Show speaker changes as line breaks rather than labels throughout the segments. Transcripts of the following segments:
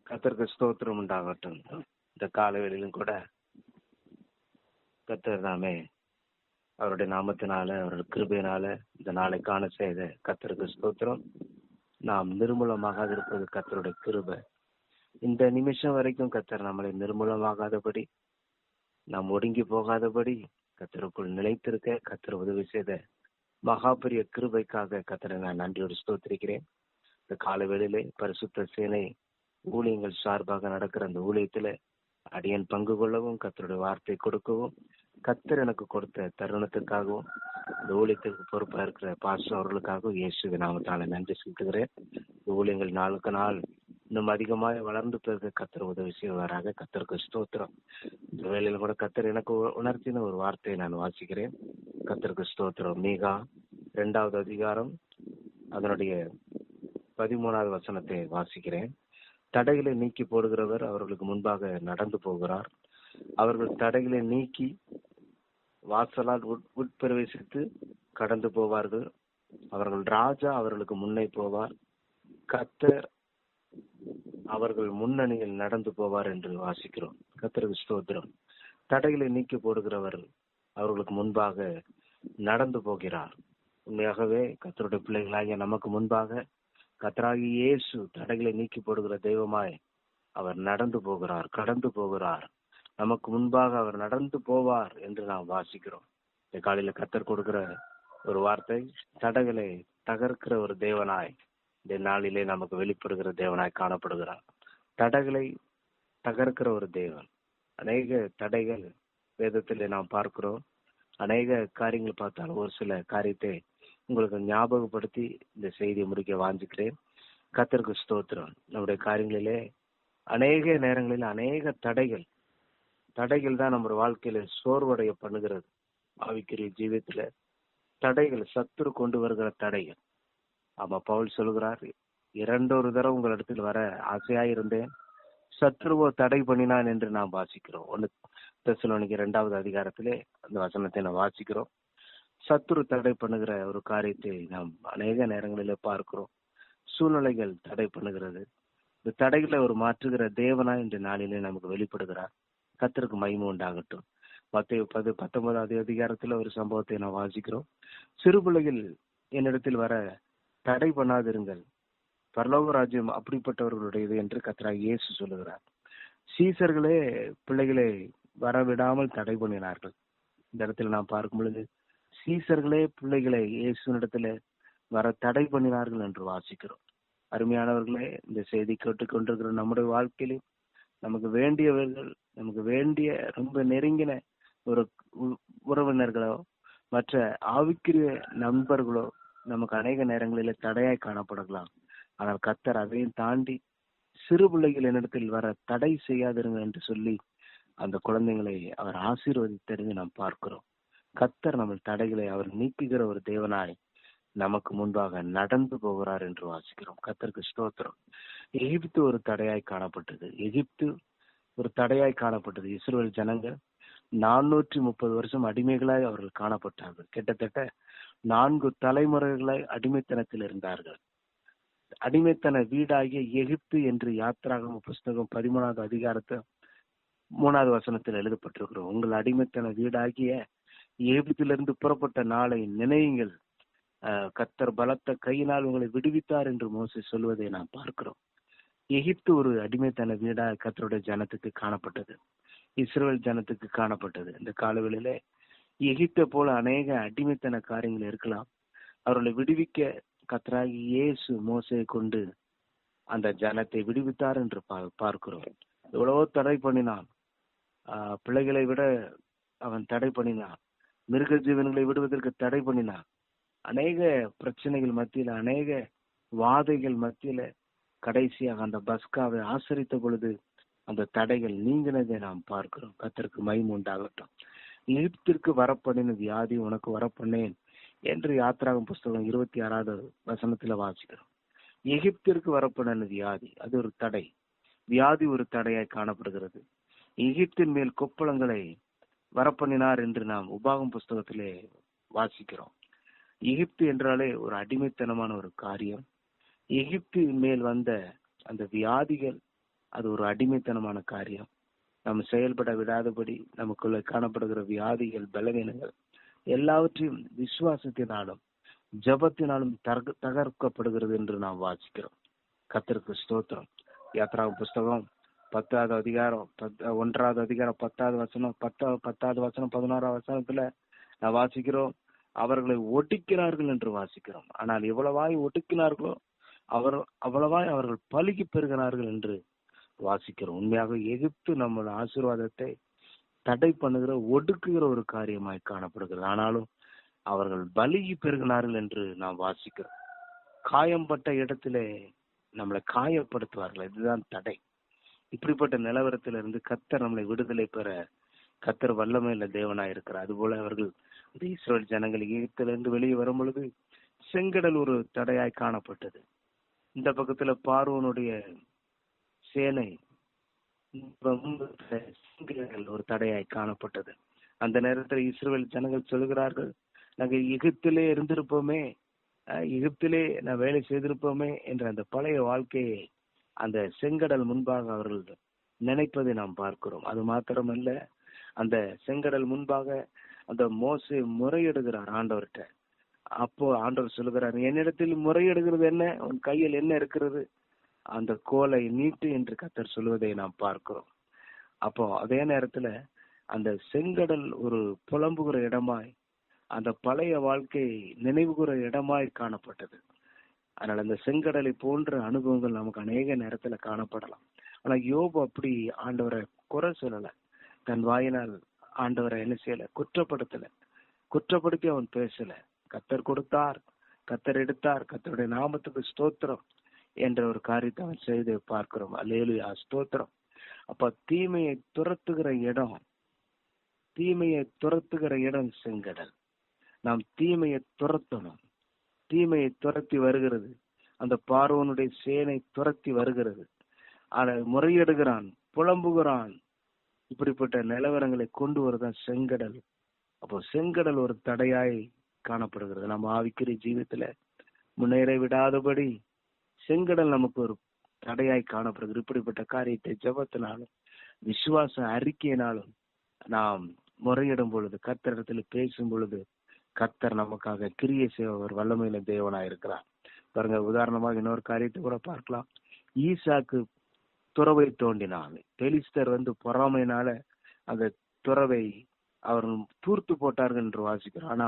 கர்த்தருக்கு ஸ்தோத்திரம் உண்டாகட்டும். இந்த காலவெளியிலும் கூட கர்த்தர் தாமே அவருடைய நாமத்தினால, அவருடைய கிருபையினால இந்த நாளை காண செய்த கர்த்தருக்கு ஸ்தோத்திரம். நாம் நிர்மூலமாகாது இருப்பது கர்த்தருடைய கிருபை. இந்த நிமிஷம் வரைக்கும் கர்த்தர் நம்மளை நிர்மூலமாகாதபடி, நாம் ஒடுங்கி போகாதபடி கர்த்தருக்குள் நிலைத்திருக்க கர்த்தர் உதவி செய்த மகா பெரிய கிருபைக்காக கர்த்தரை நான் நன்றியோடு ஸ்தோத்திரிக்கிறேன். இந்த காலவேளையிலே பரிசுத்த சேனை ஊழியங்கள் சார்பாக நடக்கிற அந்த ஊழியத்துல அடியன் பங்கு கொள்ளவும், கர்த்தருடைய வார்த்தை கொடுக்கவும், கர்த்தர் எனக்கு கொடுத்த தருணத்துக்காகவும், இந்த ஊழியத்திற்கு பொறுப்பா இருக்கிற பாஸ்டர் அவர்களுக்காகவும் இயேசுவின் நாமத்தால நன்றி செலுத்துகிறேன். இந்த ஊழியங்கள் நாளுக்கு நாள் இன்னும் அதிகமாக வளர்ந்து பிறகு கர்த்தர் உதவி செய்வாராக. கர்த்தருக்கு ஸ்தோத்திரம். இந்த வேளையில கூட கர்த்தர் எனக்கு உணர்த்தின ஒரு வார்த்தையை நான் வாசிக்கிறேன். கர்த்தருக்கு ஸ்தோத்திரம். மீகா 2வது அதிகாரம் அதனுடைய 13வது வசனத்தை வாசிக்கிறேன். தடைகளை நீக்கி போடுகிறவர் அவர்களுக்கு முன்பாக நடந்து போகிறார். அவர்கள் தடைகளை நீக்கி வாசலால் உட்பிரவேசித்து கடந்து போவார்கள். அவர்கள் ராஜா அவர்களுக்கு முன்னே போவார். கர்த்தர் அவர்கள் முன்னணியில் நடந்து போவார் என்று வாசிக்கிறோம். கர்த்தருக்கு ஸ்தோத்திரம். தடைகளை நீக்கி போடுகிறவர் அவர்களுக்கு முன்பாக நடந்து போகிறார். உண்மையாகவே கர்த்தருடைய பிள்ளைகளாகிய நமக்கு முன்பாக கர்த்தராகிய இயேசு தடைகளை நீக்கி போடுகிற தெய்வமாய் அவர் நடந்து போகிறார், கடந்து போகிறார். நமக்கு முன்பாக அவர் நடந்து போவார் என்று நாம் வாசிக்கிறோம். இந்த காலையில கர்த்தர் கொடுக்கிற ஒரு வார்த்தை, தடைகளை தகர்க்கிற ஒரு தேவனாய் இந்த நாளிலே நமக்கு வெளிப்படுகிற தேவனாய் காணப்படுகிறார். தடைகளை தகர்க்கிற ஒரு தேவன். அநேக தடைகள் வேதத்திலே நாம் பார்க்கிறோம். அநேக காரியங்கள் பார்த்தாலும் ஒரு சில காரியத்தை உங்களுக்கு ஞாபகப்படுத்தி இந்த செய்தியை முடிக்க வாஞ்சிக்கிறேன். கர்த்தருக்கு ஸ்தோத்திரம். நம்முடைய காரியங்களிலே அநேக நேரங்களில் அநேக தடைகள் தான் நம்ம வாழ்க்கையில சோர்வடைய பண்ணுகிறது. ஆவிக்குரிய ஜீவியத்துல தடைகள், சத்துரு கொண்டு வருகிற தடைகள். ஆமா, பவுல் சொல்கிறார், 2 தடவை உங்களிடத்தில் வர ஆசையாயிருந்தேன், சத்ருவோ தடை பண்ணினான் என்று நாம் வாசிக்கிறோம். 1 தெசலோனிக்கர் 2வது அதிகாரத்திலே அந்த வசனத்தை நாம் வாசிக்கிறோம். சத்துரு தடை பண்ணுகிற ஒரு காரியத்தை நாம் அநேக நேரங்களிலே பார்க்கிறோம். சூழ்நிலைகள் தடை பண்ணுகிறது. இந்த தடைகளை ஒரு மாற்றுகிற தேவனா இந்த நாளிலே நமக்கு வெளிப்படுகிறார். கர்த்தருக்கு மகிமை உண்டாகட்டும். மத்தேயு 19வது அதிகாரத்துல ஒரு சம்பவத்தை நாம் வாசிக்கிறோம். சிறு பிள்ளைகள் என்னிடத்தில் வர தடை பண்ணாதிருங்கள், பரலோக ராஜ்யம் அப்படிப்பட்டவர்களுடையது என்று கர்த்தராகிய இயேசு சொல்லுகிறார். சீசர்களே பிள்ளைகளை வரவிடாமல் தடை பண்ணினார்கள். இந்த இடத்துல நாம் பார்க்கும் பொழுது சீசர்களே பிள்ளைகளை இயேசுனிடத்துல வர தடை பண்ணினார்கள் என்று வாசிக்கிறோம். அருமையானவர்களே, இந்த செய்தி கேட்டுக்கொண்டிருக்கிற நம்முடைய வாழ்க்கையிலும் நமக்கு வேண்டியவர்கள், நமக்கு வேண்டிய ரொம்ப நெருங்கின ஒரு உறவினர்களோ மற்ற ஆவிக்குரிய நண்பர்களோ நமக்கு அநேக நேரங்களில தடையாய் காணப்படலாம். ஆனால் கர்த்தர் அதையும் தாண்டி சிறு பிள்ளைகள் என்னிடத்தில் வர தடை செய்யாதிருங்க என்று சொல்லி அந்த குழந்தைகளை அவர் ஆசீர்வதித்தறிந்து நாம் பார்க்கிறோம். கர்த்தர் நம்ம தடைகளை அவர் நீக்குகிற ஒரு தேவனாய் நமக்கு முன்பாக நடந்து போகிறார் என்று வாசிக்கிறோம். கர்த்தருக்கு ஸ்தோத்திரம். எகிப்து ஒரு தடையாய் காணப்பட்டது. இஸ்ரவேல் ஜனங்கள் 430 வருஷம் அடிமைகளாய் அவர்கள் காணப்பட்டார்கள். கிட்டத்தட்ட 4 தலைமுறைகளாய் அடிமைத்தனத்தில் இருந்தார்கள். அடிமைத்தன வீடாகிய எகிப்து என்று யாத்திராகம புஸ்தகம் 13வது அதிகாரத்தை 3வது வசனத்தில் எழுதப்பட்டிருக்கிறோம். உங்கள் அடிமைத்தன வீடாகிய எகிப்திலிருந்து புறப்பட்ட நாளை நினையுங்கள், கர்த்தர் பலத்த கையினால் உங்களை விடுவித்தார் என்று மோசே சொல்வதை நாம் பார்க்கிறோம். எகிப்து ஒரு அடிமைத்தன வீடா கர்த்தருடைய ஜனத்துக்கு காணப்பட்டது, இஸ்ரவேல் ஜனத்துக்கு காணப்பட்டது. இந்த காலவெளியிலே எகிப்தை போல அநேக அடிமைத்தன காரியங்கள் இருக்கலாம். அவர்களை விடுவிக்க கர்த்தராகிய இயேசு மோசையை கொண்டு அந்த ஜனத்தை விடுவித்தார் என்று பார்க்கிறோம். எவ்வளவோ தடை பண்ணினான். பிள்ளைகளை விட அவன் தடை பண்ணினான். மிருக ஜீவன்களை விடுவதற்கு தடை பண்ணினான். அநேக பிரச்சனைகள் மத்தியில, அநேக வாதைகள் மத்தியில கடைசியாக அந்த பஸ்காவை ஆசரித்த பொழுது அந்த தடைகள் நீங்கினதை நாம் பார்க்கிறோம். கர்த்தருக்கு மகிமை உண்டாகட்டும். எகிப்திற்கு வரப்பண்ணின வியாதி உனக்கு வரப்பண்ணேன் என்று யாத்திராகம புஸ்தகம் 26வது வசனத்துல வாசிக்கிறோம். எகிப்திற்கு வரப்பண்ணின வியாதி, அது ஒரு தடை. வியாதி ஒரு தடையாய் காணப்படுகிறது. எகிப்தின் மேல் கொப்பளங்களை வரப்பண்ணினார் என்று நாம் உபாகம் புஸ்தகத்திலே வாசிக்கிறோம். எகிப்து என்றாலே ஒரு அடிமைத்தனமான ஒரு காரியம். எகிப்து மேல் வந்த அந்த வியாதிகள் அது ஒரு அடிமைத்தனமான காரியம். நம்ம செயல்பட விடாதபடி நமக்குள்ள காணப்படுகிற வியாதிகள், பலவீனங்கள் எல்லாவற்றையும் விசுவாசத்தினாலும் ஜபத்தினாலும் தகர்க்கப்படுகிறது என்று நாம் வாசிக்கிறோம். கர்த்தருக்கு ஸ்தோத்திரம். யாத்ராகம புஸ்தகம் 10வது அதிகாரம் 1வது அதிகாரம் 10வது வசனம் 10வது வசனம் 11வது வசனத்துல நான் வாசிக்கிறோம், அவர்களை ஒடுக்கினார்கள் என்று வாசிக்கிறோம். ஆனால் எவ்வளவாய் ஒடுக்கினார்களோ அவ்வளவாய் அவர்கள் பலுகி பெறுகிறார்கள் என்று வாசிக்கிறோம். உண்மையாக எகிப்து நம்மளோட ஆசீர்வாதத்தை தடை பண்ணுகிற, ஒடுக்குகிற ஒரு காரியமாய் காணப்படுகிறது. ஆனாலும் அவர்கள் பலுகி பெறுகிறார்கள் என்று நாம் வாசிக்கிறோம். காயம்பட்ட இடத்திலே நம்மளை காயப்படுத்துவார்கள், இதுதான் தடை. இப்படிப்பட்ட நிலவரத்திலிருந்து கர்த்தர் நம்மளை விடுதலை பெற கர்த்தர் வல்லமையுள்ள தேவனாய் இருக்கிறார். அதுபோல அவர்கள் இந்த இஸ்ரவேல் ஜனங்கள் எகிப்திலிருந்து வெளியே வரும் பொழுது செங்கடல் ஒரு தடையாய் காணப்பட்டது. இந்த பக்கத்துல பார்வோனுடைய சேனை ஒரு தடையாய் காணப்பட்டது. அந்த நேரத்தில் இஸ்ரவேல் ஜனங்கள் சொல்கிறார்கள், நாங்கள் எகிப்திலே இருந்திருப்போமே, எகிப்திலே நான் வேலை செய்திருப்போமே என்ற அந்த பழைய வாழ்க்கையை அந்த செங்கடல் முன்பாக அவர்கள் நினைப்பதை நாம் பார்க்கிறோம். அது மாத்திரமல்ல, அந்த செங்கடல் முன்பாக அந்த மோசே முறையிடுகிறார் ஆண்டவர்கிட்ட. அப்போ ஆண்டவர் சொல்லுகிறார், என்னிடத்தில் முறையிடுகிறது என்ன, உன் கையில் என்ன இருக்கிறது, அந்த கோலை நீட்டு என்று கர்த்தர் சொல்வதை நாம் பார்க்கிறோம். அப்போ அதே நேரத்துல அந்த செங்கடல் ஒரு புலம்புகிற இடமாய், அந்த பழைய வாழ்க்கை நினைவுகிற இடமாய் காணப்பட்டது. அதனால அந்த செங்கடலை போன்ற அனுபவங்கள் நமக்கு அநேக நேரத்துல காணப்படலாம். ஆனா யோபு அப்படி ஆண்டவரை குறை சொல்லல, தன் வாயினால் ஆண்டவரை என்ன செய்யல, குற்றப்படுத்தி அவன் பேசல. கர்த்தர் கொடுத்தார், கர்த்தர் எடுத்தார், கர்த்தருடைய நாமத்துக்கு ஸ்தோத்திரம் என்ற ஒரு காரியத்தை அவன் செய்து பார்க்கிறோம். அல்லேலூயா, ஸ்தோத்திரம். அப்ப தீமையை துரத்துகிற இடம் செங்கடல். நாம் தீமையை துரத்தணும். தீமையை துரத்தி வருகிறது, அந்த பார்வோனுடைய சேனை துரத்தி வருகிறது. ஆனால் முறையிடுகிறான், புலம்புகிறான். இப்படிப்பட்ட நிலவரங்களை கொண்டு வருதான் செங்கடல். அப்போ செங்கடல் ஒரு தடையாய் காணப்படுகிறது. நம்ம ஆவிக்குரிய ஜீவித்துல முன்னேற விடாதபடி செங்கடல் நமக்கு ஒரு தடையாய் காணப்படுகிறது. இப்படிப்பட்ட காரியத்தை ஜெபத்தினாலும் விசுவாச அறிக்கையினாலும் நாம் முறையிடும் பொழுது, கர்த்தரிடத்துல பேசும் பொழுது, கர்த்தர் நமக்காக கிரியை செய்வர் வல்லமையில தேவனாய் இருக்கிறார். பாருங்க, உதாரணமாக இன்னொரு காரியத்தை கூட பார்க்கலாம். ஈசாக்கு துறவை தோண்டினான். பெலிஸ்தர் பொறாமையினால அந்த துறவை அவர் தூர்த்து போட்டார்கள் என்று வாசிக்கிறான். ஆனா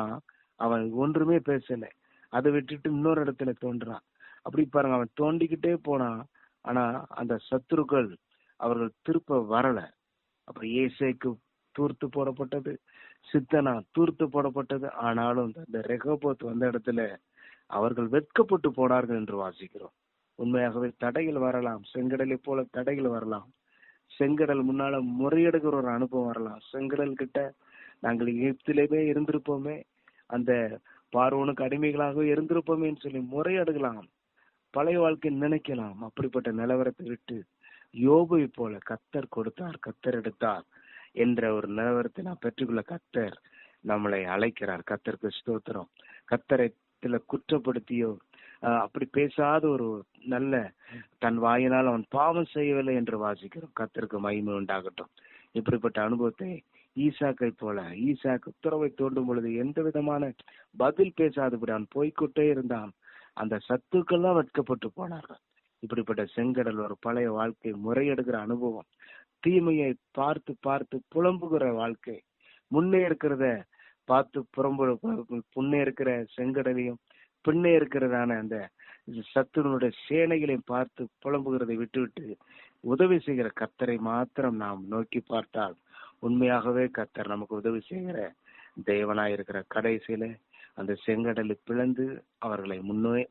அவன் ஒன்றுமே பேசல, அதை விட்டுட்டு இன்னொரு இடத்துல தோன்றான். அப்படி பாருங்க, அவன் தோண்டிக்கிட்டே போனான். ஆனா அந்த சத்துருக்கள் அவர்கள் திருப்ப வரல. அப்ப ஏசேக்கு தூர்த்து போடப்பட்டது, சித்தனா தூர்த்து போடப்பட்டது. ஆனாலும் அந்த ரெகோபோத் வந்த இடத்துல அவர்கள் வெட்கப்பட்டு போனார்கள் என்று வாசிக்கிறோம். உண்மையாகவே தடைகள் வரலாம், செங்கடலை போல தடைகள் வரலாம். செங்கடல் முன்னால முறையிடுகிற ஒரு அனுபவம் வரலாம். செங்கடல் கிட்ட நாங்கள் எகிப்திலேயே இருந்திருப்போமே, அந்த பார்வோனுக்கு அடிமைகளாக இருந்திருப்போமேன்னு சொல்லி முறையிடலாம், பழைய வாழ்க்கை நினைக்கலாம். அப்படிப்பட்ட நிலவரத்தை விட்டு யோபை போல கர்த்தர் கொடுத்தார், கர்த்தர் எடுத்தார் என்ற ஒரு நிலவரத்தை நான் பெற்றுக்கொள்ள கர்த்தர் நம்மளை அழைக்கிறார். கர்த்தருக்கு ஸ்தோத்திரம். கர்த்தரை குற்றப்படுத்தியோ அப்படி பேசாத ஒரு நல்ல தன் வாயினால் அவன் பாவம் செய்யவில்லை என்று வாசிக்கிறோம். கர்த்தருக்கு மகிமை உண்டாகட்டும். இப்படிப்பட்ட அனுபவத்தை ஈசாக்கை போல, ஈசாக்கு துறவை தோண்டும் பொழுது எந்த விதமான பதில் பேசாதபடி அவன் போய்கொண்டே இருந்தான். அந்த சத்துக்கெல்லாம் வெட்கப்பட்டு போனார்கள். இப்படிப்பட்ட செங்கடல் ஒரு பழைய வாழ்க்கை, முறையெடுக்கிற அனுபவம், தீமையை பார்த்து பார்த்து புலம்புகிற வாழ்க்கை, முன்னே இருக்கிறத பார்த்து முன்னே இருக்கிற செங்கடலையும் பின்னே இருக்கிறதான அந்த சத்துருடைய சேனைகளையும் பார்த்து புலம்புகிறதை விட்டுவிட்டு உதவி செய்கிற கர்த்தரை மாத்திரம் நாம் நோக்கி பார்த்தால் உண்மையாகவே கர்த்தர் நமக்கு உதவி செய்கிற தேவனாய் இருக்கிற கடைசியில அந்த செங்கடலை பிளந்து அவர்களை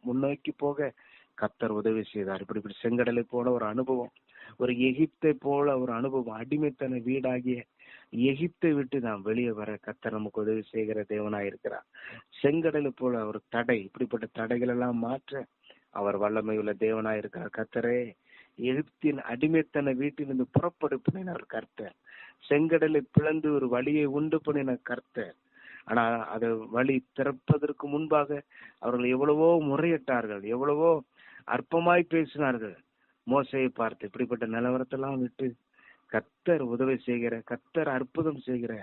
முன்னோக்கி போக கர்த்தர் உதவி செய்தார். இப்படி செங்கடலை போல ஒரு அனுபவம், ஒரு எகிப்தை போல ஒரு அனுபவம், அடிமைத்தன வீடாகிய எகிப்தை விட்டு நாம் வெளியே வர கர்த்தர் நமக்கு உதவி செய்கிற தேவனாய் இருக்கிறார். செங்கடலை போல ஒரு தடை, இப்படிப்பட்ட தடைகள் எல்லாம் மாற்ற அவர் வல்லமை உள்ள தேவனாய் இருக்கிறார். கர்த்தரே, எகிப்தின் அடிமைத்தன வீட்டிலிருந்து புறப்படுப்பின கர்த்தர், செங்கடலை பிளந்து ஒரு வழியை உண்டு பண்ணின கர்த்தர். ஆனா அது வழி திறப்பதற்கு முன்பாக அவர்கள் எவ்வளவோ முறையிட்டார்கள், எவ்வளவோ அற்பமாய் பேசினார்கள். மோசையை பார்த்து இப்படிப்பட்ட நிலவரத்தெல்லாம் விட்டு கர்த்தர் உதவி செய்கிற, கர்த்தர் அற்புதம் செய்கிற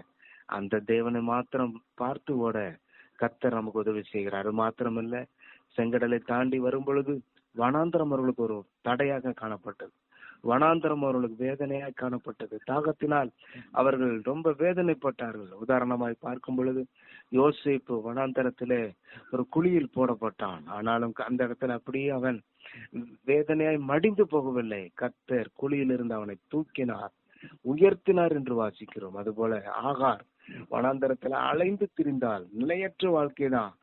அந்த தேவனை மாத்திரம் பார்த்து ஓட கர்த்தர் நமக்கு உதவி செய்கிறார். அது மாத்திரமல்ல, செங்கடலை தாண்டி வரும் பொழுது வனாந்தரம் அவர்களுக்கு ஒரு தடையாக காணப்பட்டது. வனாந்தரம் அவர்களுக்கு வேதனையாய் காணப்பட்டது. தாகத்தினால் அவர்கள் ரொம்ப வேதனைப்பட்டார்கள். உதாரணமாய் பார்க்கும் பொழுது யோசேப்பு வனாந்தரத்திலே ஒரு குழியில் போடப்பட்டான். ஆனாலும் அந்த இடத்துல அப்படியே அவன் வேதனையாய் மடிந்து போகவில்லை. கர்த்தர் குழியில் இருந்து அவனை தூக்கினார், உயர்த்தினார் என்று வாசிக்கிறோம். அதுபோல ஆகார் வனாந்தரத்துல அலைந்து திரிந்தால், நிலையற்ற வாழ்க்கைதான்.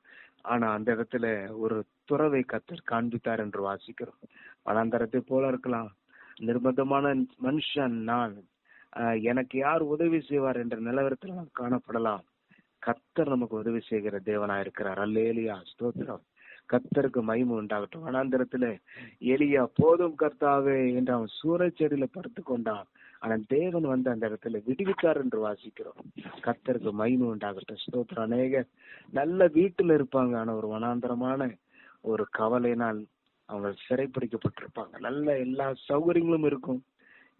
ஆனா அந்த இடத்துல ஒரு துறவை கர்த்தர் காண்பித்தார் என்று வாசிக்கிறோம். வனாந்தரத்தை போல இருக்கலாம், நிர்பந்தமான மனுஷன் நான், எனக்கு யார் உதவி செய்வார் என்ற நிலவரத்தில் நாம் காணப்படலாம். கர்த்தர் நமக்கு உதவி செய்கிற தேவனா இருக்கிறார். அல்லேலூயா, ஸ்தோத்திரம். கர்த்தருக்கு மகிமை உண்டாகட்டும். வனாந்தரத்துல எலியா போதும் கர்த்தாவே என்று அவன் சூறைச்செடியில படுத்து கொண்டான். ஆனா தேவன் வந்து அந்த இடத்துல விடுவித்தார் என்று வாசிக்கிறோம். கர்த்தருக்கு மகிமை உண்டாகட்டும், ஸ்தோத்திரம். அநேக நல்ல வீட்டுல இருப்பாங்க, ஆனா ஒரு வனாந்தரமான ஒரு கவலையினால் அவங்க சிறைப்பிடிக்கப்பட்டிருப்பாங்க. நல்ல எல்லா சௌகரியங்களும் இருக்கும்,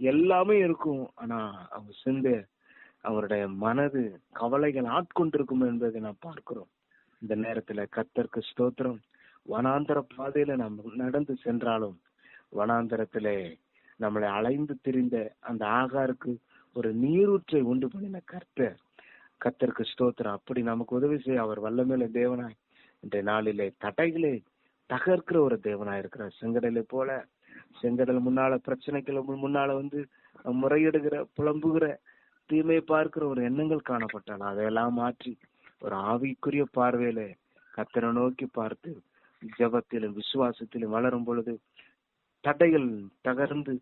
எல்லாமே இருக்கும், ஆனா அவங்க சிந்தை, அவருடைய மனது கவலைகள் ஆட்கொண்டிருக்கும் என்பதை நாம் பார்க்கிறோம். இந்த நேரத்துல கர்த்தருக்கு ஸ்தோத்திரம். வனாந்தர பாதையில நாம் நடந்து சென்றாலும், வனாந்தரத்திலே நம்மளை அலைந்து திரிந்த அந்த ஆகாருக்கு ஒரு நீரூற்றை உண்டு பண்ணின கர்த்தருக்கு ஸ்தோத்திரம். அப்படி நமக்கு உதவி செய்ய அவர் வல்லமையுள்ள தேவனாய் இன்றைய நாளிலே தடைகளை தகர்க்கிற ஒரு தேவனாய் இருக்கிறார். செங்கடலை போல, செங்கடல் முன்னால பிரச்சனைகள் முன்னால வந்து முறையிடுகிற, புலம்புகிற, தீமையை பார்க்கிற ஒரு எண்ணங்கள் காணப்பட்டால் அதையெல்லாம் மாற்றி ஒரு ஆவிக்குரிய பார்வையில கர்த்தரை நோக்கி பார்த்து ஜெபத்திலும் விசுவாசத்திலும் வளரும் பொழுது தடைகள் தகர்ந்து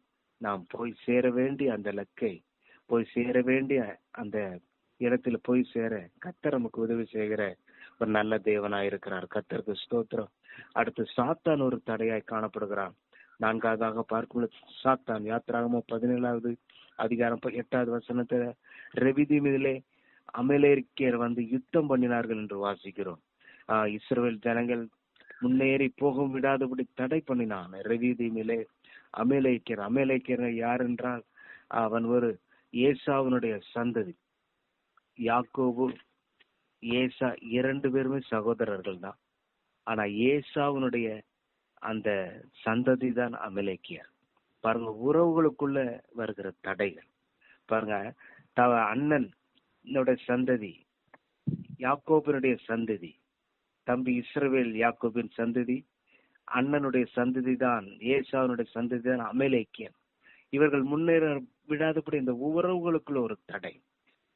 நாம் போய் சேர வேண்டிய அந்த இலக்கை, போய் சேர வேண்டிய அந்த இடத்துல போய் சேர கர்த்தர் நமக்கு உதவி செய்கிற ஒரு நல்ல தேவனாய் இருக்கிறார். கர்த்தருக்கு ஸ்தோத்திரம். அடுத்து சாத்தான் ஒரு தடையாய் காணப்படுகிறான். 4வது பார்க்கும்போது சாத்தான், யாத்திராகமம் 17வது அதிகாரம் 8வது வசனத்துல ரெவிதீமிலே அமலேக்கியர் வந்து யுத்தம் பண்ணினார்கள் என்று வாசிக்கிறோம். இஸ்ரவேல் ஜனங்கள் முன்னேறி போக விடாதபடி தடை பண்ணினான். ரெவிதீமிலே அமலேக்கியர் யார் என்றால் அவன் ஒரு ஏசாவினுடைய சந்ததி. யாக்கோபு ஏசா 2 பேருமே சகோதரர்கள் தான். ஆனா ஏசாவினுடைய அந்த சந்ததி தான் அமலேக்கியர். பாருங்க, உறவுகளுக்குள்ள வருகிற தடைகள் பாருங்க. அண்ணன் சந்ததி, யாக்கோபினுடைய சந்ததி, தம்பி இஸ்ரவேல் யாக்கோபின் சந்ததி, அண்ணனுடைய சந்ததி தான் ஏசாவினுடைய சந்ததி தான் அமலேக்கியன். இவர்கள் முன்னேற விடாதபடி இந்த உறவுகளுக்குள்ள ஒரு தடை,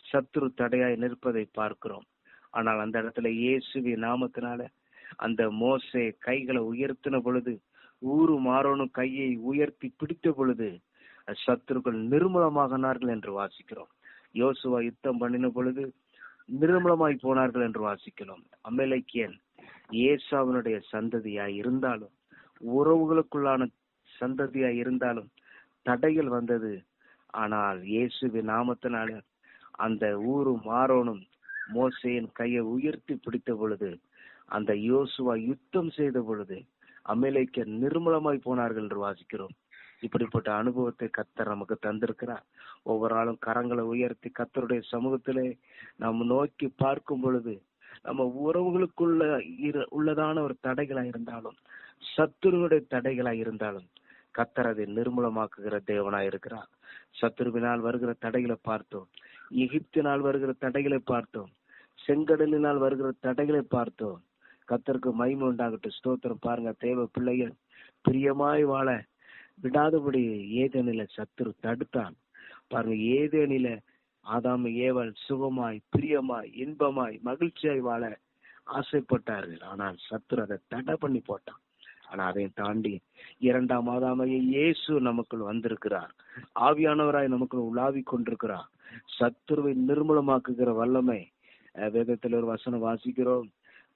சத்துரு தடையாய் நிற்பதை பார்க்கிறோம். ஆனால் அந்த இடத்துல இயேசுவின் நாமத்தினால அந்த மோசே கைகளை உயர்த்தின பொழுது, ஊரு மாறோனும் கையை உயர்த்தி பிடித்த பொழுது சத்துருக்கள் நிர்மூலமாகினார்கள் என்று வாசிக்கிறோம். யோசுவா யுத்தம் பண்ணின பொழுது நிர்மூலமாய் போனார்கள் என்று வாசிக்கிறோம். அமலேக்கியன் ஏசாவினுடைய சந்ததியாய் இருந்தாலும், உறவுகளுக்குள்ளான சந்ததியாய் இருந்தாலும் தடைகள் வந்தது. ஆனால் இயேசுவின் நாமத்தினால அந்த ஊரு மாறோனும் மோசேயின் கையை உயர்த்தி பிடித்த பொழுது, அந்த யோசுவா யுத்தம் செய்த பொழுது அமலேக்கியர் நிர்மூலமாய் போனார்கள் என்று வாசிக்கிறோம். இப்படிப்பட்ட அனுபவத்தை கர்த்தர் நமக்கு தந்திருக்கிறார். ஒவ்வொரு நாளும் கரங்களை உயர்த்தி கர்த்தருடைய சமூகத்திலே நாம் நோக்கி பார்க்கும் பொழுது, நம்ம உறவுகளுக்குள்ள உள்ளதான ஒரு தடைகளா இருந்தாலும், சத்துருவுடைய தடைகளா இருந்தாலும் கர்த்தர் அதை நிர்மூலமாக்குகிற தேவனாய் இருக்கிறார். சத்துருவினால் வருகிற தடைகளை பார்த்தோம், எகிப்தினால் வருகிற தடைகளை பார்த்தோம், செங்கடலினால் வருகிற தடைகளை பார்த்தோம். கர்த்தருக்கு மகிமை உண்டாகட்டும், ஸ்தோத்திரம். பாருங்க, தேவ பிள்ளைகள் பிரியமாய் வாழ விடாதபடி ஏதேனில சத்துரு தடுத்தான். பாருங்க, ஏதேனில ஆதாம் ஏவாள் சுகமாய், பிரியமாய், இன்பமாய், மகிழ்ச்சியாய் வாழ ஆசைப்பட்டார்கள். ஆனால் சத்துரு அதை தடை பண்ணி போட்டான். ஆனா அதையும் தாண்டி 2ஆம் ஆதாமையை இயேசு நமக்குள் வந்திருக்கிறார். ஆவியானவராய் நமக்குள் உலாவி கொண்டிருக்கிறார். சத்துருவை நிர்மூலமாக்குகிற வல்லமை வேதத்தில் ஒரு வசனம் வாசிக்கிறோம்.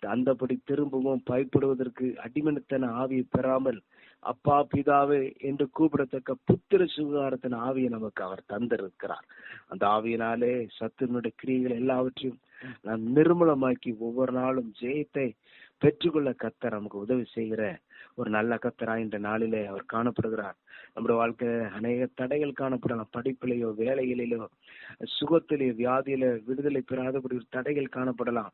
அந்தபடி திரும்பவும் பயப்படுவதற்கு அடிமனத்தன ஆவியை பெறாமல் அப்பா பிதாவே என்று கூப்பிடத்தக்க புத்திர சுகாரத்தின் ஆவியை நமக்கு அவர் தந்திருக்கிறார். அந்த ஆவியினாலே சத்துருனுடைய கிரியைகள் எல்லாவற்றையும் நாம் நிர்மூலமாக்கி ஒவ்வொரு நாளும் ஜெயத்தை பெற்றுக்கொள்ள கர்த்தர் நமக்கு உதவி செய்கிற ஒரு நல்ல கர்த்தராய் இந்த நாளிலே அவர் காணப்படுகிறார். நம்முடைய வாழ்க்கையில அநேக தடைகள் காணப்படலாம். படிப்பிலேயோ, வேலைகளிலோ, சுகத்திலேயோ, வியாதியில விடுதலை பெறாதபடி ஒரு தடைகள் காணப்படலாம்.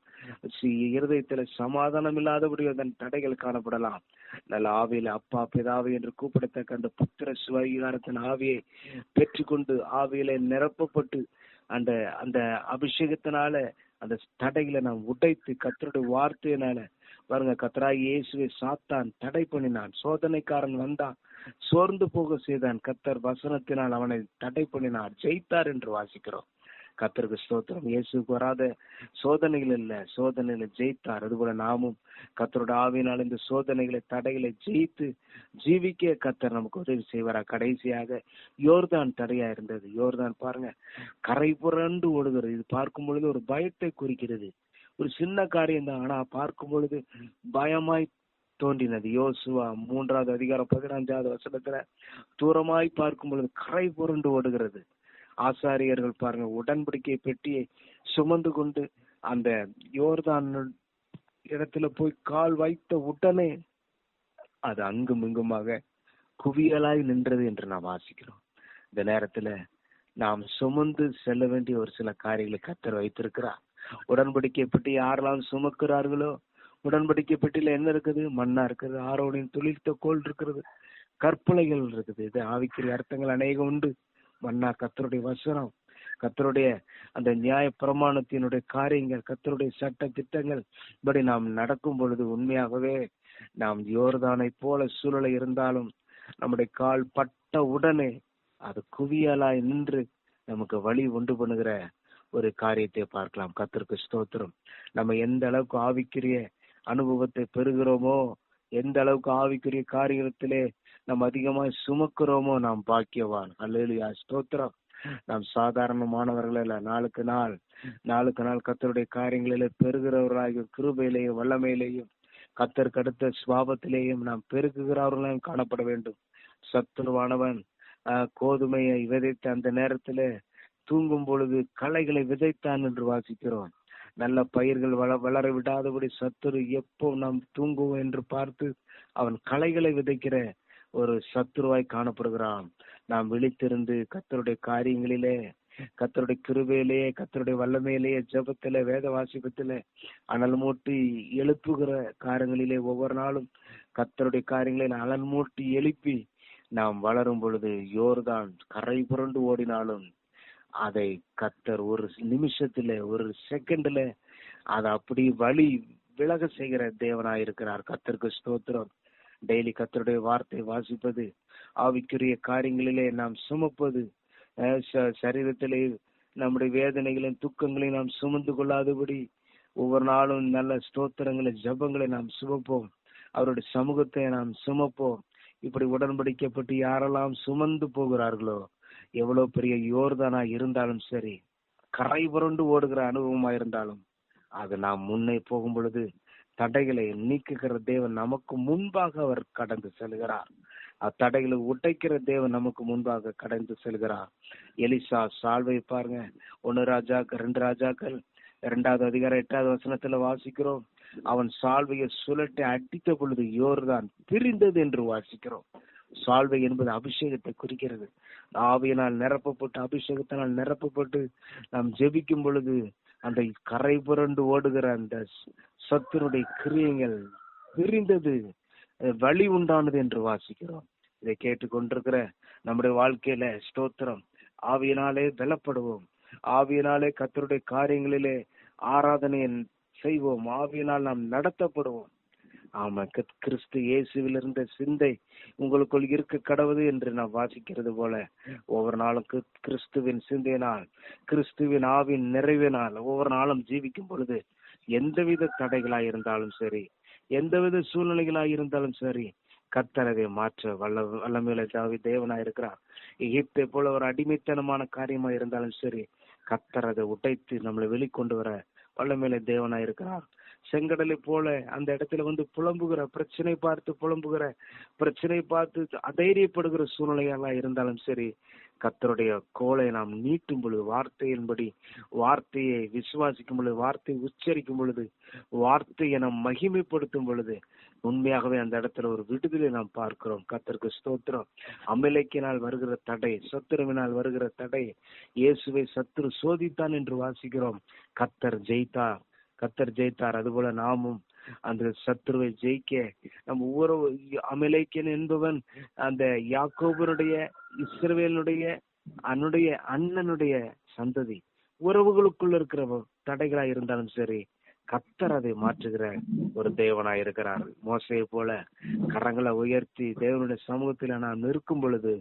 இருதயத்துல சமாதானம் இல்லாதபடி அதன் தடைகள் காணப்படலாம். நல்ல ஆவியில அப்பா பிதாவை என்று கூப்பிடத்தக்க அந்த புத்திர சுவீகாரத்தின் ஆவியை பெற்றுக்கொண்டு ஆவியில நிரப்பப்பட்டு அந்த அந்த அபிஷேகத்தினால அந்த தடைகளை நாம் உடைத்து கர்த்தருடைய வார்த்தையினால பாருங்க, கர்த்தராகிய இயேசுவை சாத்தான் தடை பண்ணினான். சோதனைக்காரன் வந்தான், சோர்ந்து போக செய்தான். கர்த்தர் வசனத்தினால் அவனை தடை பண்ணினார், ஜெயித்தார் என்று வாசிக்கிறோம். கர்த்தருக்கு ஸ்தோத்திரம். இயேசுக்கு வராத சோதனைகள் இல்ல, சோதனைகளை ஜெயித்தார். அதுபோல நாமும் கர்த்தரோட ஆவியினால் இந்த சோதனைகளை தடைகளை ஜெயித்து ஜீவிக்க கர்த்தர் நமக்கு உதவி செய்வாரா. கடைசியாக யோர்தான் தடையா இருந்தது. யோர்தான் பாருங்க, கரை புரண்டு ஓடுகிறது. இது பார்க்கும் பொழுது ஒரு பயத்தை குறிக்கிறது. ஒரு சின்ன காரியம் தான், ஆனா பார்க்கும் பொழுது பயமாய் தோன்றினது. யோசுவா 3வது அதிகாரம் 15வது வசனத்துல தூரமாய் பார்க்கும் பொழுது கரை புரண்டு ஓடுகிறது. ஆசாரியர்கள் பாருங்க, உடன்படிக்கை பெட்டியை சுமந்து கொண்டு அந்த யோர்தான் இடத்துல போய் கால் வைத்த உடனே அது அங்கும் இங்குமாக குவியலாய் நின்றது என்று நாம் வாசிக்கிறோம். இந்த நேரத்துல நாம் சுமந்து செல்ல வேண்டிய ஒரு சில காரியங்களை கர்த்தர் வைத்திருக்கிறார். உடன்படிக்கை பெட்டி யாரெல்லாம் சுமக்கிறார்களோ, உடன்படிக்கை பெட்டியில என்ன இருக்குது? மண்ணா இருக்குது, ஆரோனின் துளிர்த்த கோல் இருக்கிறது, கற்பனைகள் இருக்குது. இது ஆவிக்குரிய அர்த்தங்கள் அநேகம் உண்டு. மன்னா கர்த்தருடைய வசனம், கர்த்தருடைய அந்த நியாய பிரமாணத்தினுடைய காரியங்கள், கர்த்தருடைய சட்ட திட்டங்கள் இப்படி நாம் நடக்கும் பொழுது உண்மையாகவே நாம் யோர்தானை போல சூழலை இருந்தாலும் நம்முடைய கால் பட்ட உடனே அது குவியலாய் நின்று நமக்கு வழி உண்டு பண்ணுகிற ஒரு காரியத்தை பார்க்கலாம். கர்த்தருக்கு ஸ்தோத்திரம். நம்ம எந்த அளவுக்கு ஆவிக்குரிய அனுபவத்தை பெறுகிறோமோ, எந்த அளவுக்கு ஆவிக்குரிய காரியத்திலே நாம் அதிகமாய் சுமக்கிறோமோ நாம் பாக்கியவான். அல்லேலூயா, ஸ்தோத்திரம். நாம் சாதாரணமானவர்கள் அல்ல. நாளுக்கு நாள் கர்த்தருடைய காரியங்களிலே பெறுகிறவர்களாகிய கிருபையிலேயும் வல்லமையிலேயும் கர்த்தருக்கு அடுத்த சுபாவத்திலேயும் நாம் பெருக்குகிறவர்களாயும் காணப்பட வேண்டும். சத்துருவானவன் கோதுமையை விதைத்த அந்த நேரத்துல தூங்கும் பொழுது களைகளை விதைத்தான் என்று வாசிக்கிறோம். நல்ல பயிர்கள் வளர விடாதபடி சத்துரு எப்போ நாம் தூங்குவோம் என்று பார்த்து அவன் களைகளை விதைக்கிற ஒரு சத்துருவாய் காணப்படுகிறான். நாம் விழித்திருந்து கர்த்தருடைய காரியங்களிலே, கர்த்தருடைய கிருபையிலேயே, கர்த்தருடைய வல்லமையிலேயே, ஜெபத்திலே, வேத வாசிப்பத்திலே அனல் மூட்டி எழுப்புகிற காரியங்களிலே ஒவ்வொரு நாளும் கர்த்தருடைய காரியங்களில் அனல் மூட்டி எழுப்பி நாம் வளரும் பொழுது யோர்தான் கரை புரண்டு ஓடினாலும் அதை கர்த்தர் ஒரு நிமிஷத்துல, ஒரு செகண்ட்ல அதை அப்படி வழி விலக செய்கிற தேவனாயிருக்கிறார். கர்த்தருக்கு ஸ்தோத்திரம். டெய்லி கர்த்தருடைய வார்த்தை வாசிப்பது, ஆவிக்குரிய காரியங்களிலே நாம் சுமப்பது, சரீரத்திலே நம்முடைய வேதனைகளையும் துக்கங்களையும் நாம் சுமந்து கொள்ளாதபடி ஒவ்வொரு நாளும் நல்ல ஸ்தோத்திரங்களை, ஜபங்களை நாம் சுமப்போம். அவருடைய சமூகத்தை நாம் சுமப்போம். இப்படி உடன்படிக்கப்பட்டு யாரெல்லாம் சுமந்து போகிறார்களோ, எவ்வளவு பெரிய யோர்தானா இருந்தாலும் சரி, கரை புரண்டு ஓடுகிற அனுபவமா இருந்தாலும் அது நாம் முன்னே போகும் பொழுது தடைகளை நீக்குகிற தேவன் நமக்கு முன்பாக அவர் கடந்து செல்கிறார். அத்தடைகளை உடைக்கிற தேவன் நமக்கு முன்பாக கடந்து செல்கிறார். எலிசா சால்வை பாருங்க, 1 ராஜாக்கள் 2 ராஜாக்கள் 2வது அதிகாரம் 8வது வசனத்துல வாசிக்கிறோம். அவன் சால்வையை சுழட்டி அடித்த பொழுது யோர்தான் பிரிந்தது என்று வாசிக்கிறோம். சால்வை என்பது அபிஷேகத்தை குறிக்கிறது. ஆவியினால் நிரப்பப்பட்டு, அபிஷேகத்தினால் நிரப்பப்பட்டு நாம் ஜெபிக்கும் பொழுது அந்த கரை புரண்டு ஓடுகிற அந்த சத்துருடைய கிரியைகள் பிரிந்தது, வழி உண்டானது என்று வாசிக்கிறோம். இதை கேட்டுக்கொண்டிருக்கிற நம்முடைய வாழ்க்கையில ஸ்தோத்திரம், ஆவியினாலே பலப்படுவோம். ஆவியினாலே கர்த்தருடைய காரியங்களிலே ஆராதனையை செய்வோம். ஆவியினால் நாம் நடத்தப்படுவோம். ஆமா, கிறிஸ்து இயேசுவில் இருந்த சிந்தை உங்களுக்குள் இருக்க கடவுது என்று நாம் வாசிக்கிறது போல ஒவ்வொரு நாளும் கிறிஸ்துவின் சிந்தையினால், கிறிஸ்துவின் ஆவின் நிறைவினால் ஒவ்வொரு நாளும் ஜீவிக்கும் பொழுது எந்தவித தடைகளாய் இருந்தாலும் சரி, எந்தவித சூழ்நிலைகளாய் இருந்தாலும் சரி, கர்த்தர் அதை மாற்ற வல்லமையுள்ள தேவனாய் இருக்கிறார். எகிப்தை போல ஒரு அடிமைத்தனமான காரியமா இருந்தாலும் சரி, கர்த்தர் அதை உடைத்து நம்மளை வெளிக்கொண்டு வர வல்லமையுள்ள தேவனாய் இருக்கிறார். செங்கடலை போல அந்த இடத்துல வந்து புலம்புகிற, பிரச்சனை பார்த்து புலம்புகிற, பிரச்சனை பார்த்து அதைரியப்படுகிற சூழ்நிலையெல்லாம் இருந்தாலும் சரி, கர்த்தருடைய கோலை நாம் நீட்டும் பொழுது, வார்த்தையின்படி வார்த்தையை விசுவாசிக்கும் பொழுது, வார்த்தையை உச்சரிக்கும் பொழுது, வார்த்தையை நாம் மகிமைப்படுத்தும் பொழுது, உண்மையாகவே அந்த இடத்துல ஒரு விடுதலை நாம் பார்க்கிறோம். கர்த்தருக்கு ஸ்தோத்திரம். அமலேக்கினால் வருகிற தடை, சத்துருவினால் வருகிற தடை, இயேசுவை சத்துரு சோதித்தான் என்று வாசிக்கிறோம். கர்த்தர் ஜெயித்தார், கர்த்தர் ஜெயித்தார். அதுபோல நாமும் அந்த சத்துருவை ஜெயிக்க நம்ம ஒவ்வொரு அமலேக்கியன் என்பவன் அந்த யாக்கோபனுடைய, இஸ்ரவேலுடைய அண்ணனுடைய சந்ததி, உறவுகளுக்குள்ள இருக்கிற தடைகளா இருந்தாலும் சரி, கர்த்தர் அதை மாற்றுகிற ஒரு தேவனாய் இருக்கிறார். மோசையை போல கரங்களை உயர்த்தி தேவனுடைய சமூகத்தில் நாம் நிற்கும் பொழுது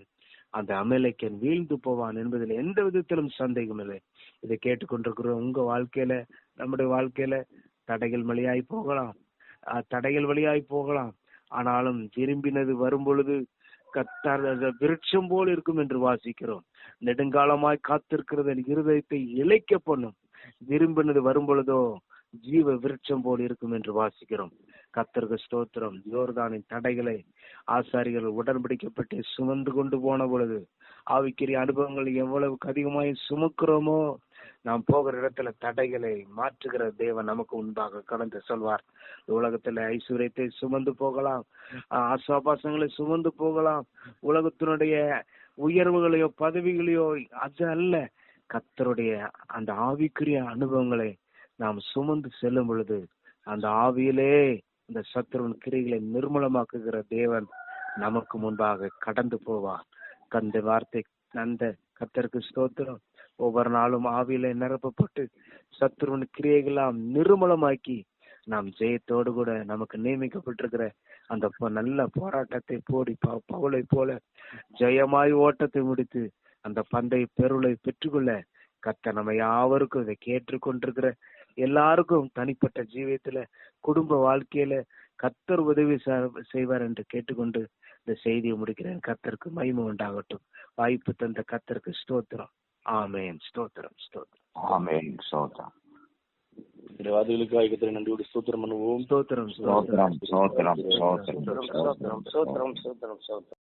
அந்த அமலேக்கியன் வீழ்ந்து போவான் என்பதில் எந்த விதத்திலும் சந்தேகம் இல்லை. இதை கேட்டுக்கொண்டிருக்கிற உங்க வாழ்க்கையில, நம்முடைய வாழ்க்கையில தடைகள் வழியாய் போகலாம். ஆனாலும் விரும்பினது வரும் பொழுது கர்த்தர் விருட்சம் போல் இருக்கும் என்று வாசிக்கிறோம். நெடுங்காலமாய் காத்திருக்கிறது இருதயத்தை இளைக்க பண்ணும். விரும்பினது வரும் பொழுதோ ஜீவ விருட்சம் போல் இருக்கும் என்று வாசிக்கிறோம். கர்த்தருக்கு ஸ்தோத்திரம். யோர்தானின் தடைகளை ஆசாரிகள் உடன்படிக்கப்பட்டு சுமந்து கொண்டு போன பொழுது ஆவிக்குரிய அனுபவங்கள் எவ்வளவுக்கு அதிகமாய் சுமக்கிறோமோ, நாம் போகிற இடத்துல தடைகளை மாற்றுகிற தேவன் நமக்கு முன்பாக கடந்து சொல்வார். உலகத்துல ஐஸ்வர்யத்தை சுமந்து போகலாம், ஆசாபாசங்களை சுமந்து போகலாம், உலகத்தினுடைய உயர்வுகளையோ பதவிகளையோ, அது அல்ல. கர்த்தருடைய அந்த ஆவிக்குரிய அனுபவங்களை நாம் சுமந்து செல்லும் பொழுது அந்த ஆவியிலே இந்த சத்துருவின் கிரிகளை நிர்மூலமாக்குகிற தேவன் நமக்கு முன்பாக கடந்து போவார். கந்த வார்த்தை அந்த கர்த்தருக்கு ஸ்தோத்திரம். ஒவ்வொரு நாளும் ஆவியிலே நிரப்பப்பட்டு சத்துருவின் கிரியைகளாம் நிர்மூலமாக்கி நாம் ஜெயத்தோடு கூட நமக்கு நியமிக்கப்பட்டிருக்கிற அந்த நல்ல போராட்டத்தை போடி பவுலை போல ஜெயமாய் ஓட்டத்தை முடித்து அந்த பந்தய பெருளை பெற்றுக்கொள்ள கர்த்தர் நம்ம யாவருக்கும் இதை கேட்டுக்கொண்டிருக்கிற எல்லாருக்கும் தனிப்பட்ட ஜீவியத்துல, குடும்ப வாழ்க்கையில கர்த்தர் உதவி செய்வார் என்று கேட்டுக்கொண்டு இந்த செய்தியை முடிக்கிறேன். கர்த்தருக்கு மகிமை உண்டாகட்டும். வாய்ப்பு தந்த கர்த்தருக்கு ஸ்தோத்திரம். ஆமென். ஸ்தோத்திரம், ஸ்தோத்திரம்.
ஆமென். ஸ்தோத்திரம்.
வாதிகளுக்காக கர்த்தரை நன்றியோடு ஸ்தோத்திரம் பண்ணுவோம்.
ஸ்தோத்திரம்,
ஸ்தோத்திரம், ஸ்தோத்திரம், ஸ்தோத்திரம்,
ஸ்தோத்திரம், ஸ்தோத்திரம், ஸ்தோத்திரம்.